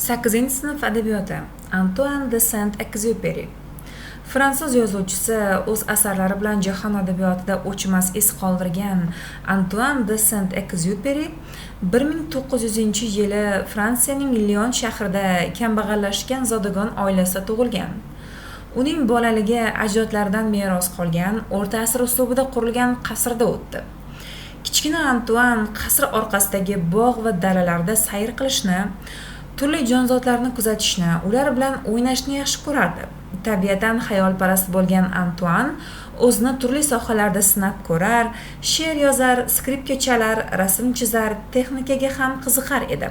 8-sinf adabiyoti Antoine de Saint-Exupéry. Fransuz yozuvchisi o'z asarlari bilan jahon adabiyotida o'chmas iz qoldirgan Antoine de Saint-Exupéry 1900-yili Fransiyaning Lyon shahrida kambag'allashgan zodagon oilasida tug'ilgan. Uning bolaligi ajdodlaridan meros qolgan o'rta asr uslubida qurilgan qasrda o'tdi. Kichkina Antoine qasr orqasidagi bog' va dalalarda sayr qilishni, turli jonzotlarni kuzatishni, ular bilan o'ynashni yaxshi ko'rardi. Tabiatan xayolparast bo'lgan Antoine o'zini turli sohalarda sinab ko'rar, she'r yozar, skripka chalar, rasm chizar, texnikaga ham qiziqar edi.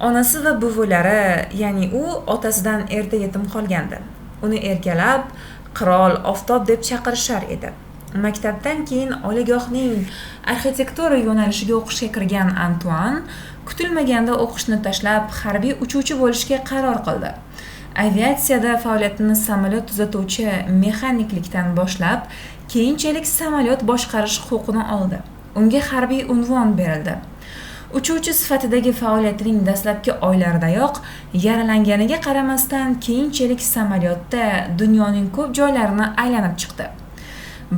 Onasi va buvilari, ya'ni u otasidan erta yetim qolgandi. Uni erkalab, qirol, oftob deb chaqirishar edi. Maktabdan keyin oliygohning arxitektura yo'nalishiga o'qishga kirgan Antoine kutilmaganda o'qishni tashlab harbiy uchuvchi bo'lishga qaror qildi. Aviatsiyada faoliyatini samolyot tuzatuvchi mexaniklikdan boshlab, keyinchalik samolyot boshqarish huquqini oldi. Unga harbiy unvon berildi. Uchuvchi sifatidagi faoliyatining dastlabki oylaridayoq yaralanganiga qaramasdan keyinchalik samolyotda dunyoning ko'p joylarini aylanib chiqdi.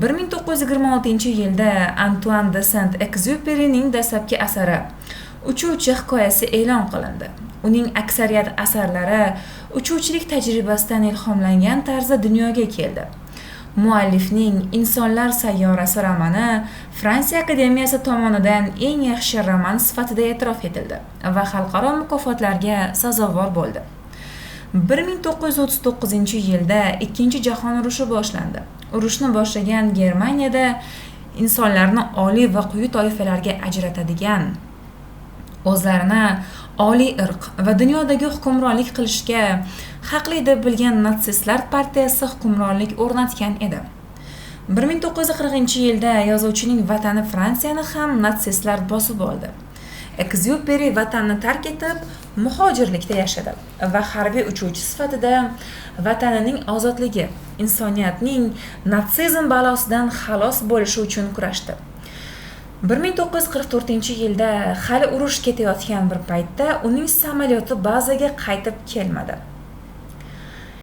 1926-yilda Antoine de Saint-Exupéryning dastlabki asari Uchuvchi hikoyasi e'lon qilindi. Uning aksariyat asarlari uchuvchilik tajribasidan ilhomlangan tarzda dunyoga keldi. Muallifning Insonlar sayyorasi romani Fransiya akademiyasi tomonidan eng yaxshi roman sifatida e'tirof etildi va xalqaro mukofotlarga sazovor bo'ldi. 1939-yilda Ikkinchi jahon urushi boshlandi. Urushni boshlagan Germaniyada insonlarni oliy va quyi toifalarga ajratadigan, o'zlarini oliy irq va dunyodagi hukmronlik qilishga haqli deb bilgan natsistlar partiyasi hukmronlik o'rnatgan edi. 1940-yilda yozuvchining vatani Fransiyani ham natsistlar bosib oldi. Exupéry vatanni tark etib, muhojirlikda yashadi va harbiy uchuvchi sifatida vatanining ozodligi, insoniyatning natsizm balosidan xalos bo'lishi uchun kurashdi. 1944-yilda hali urush ketayotgan bir paytda uning samolyoti bazaga qaytib kelmadi.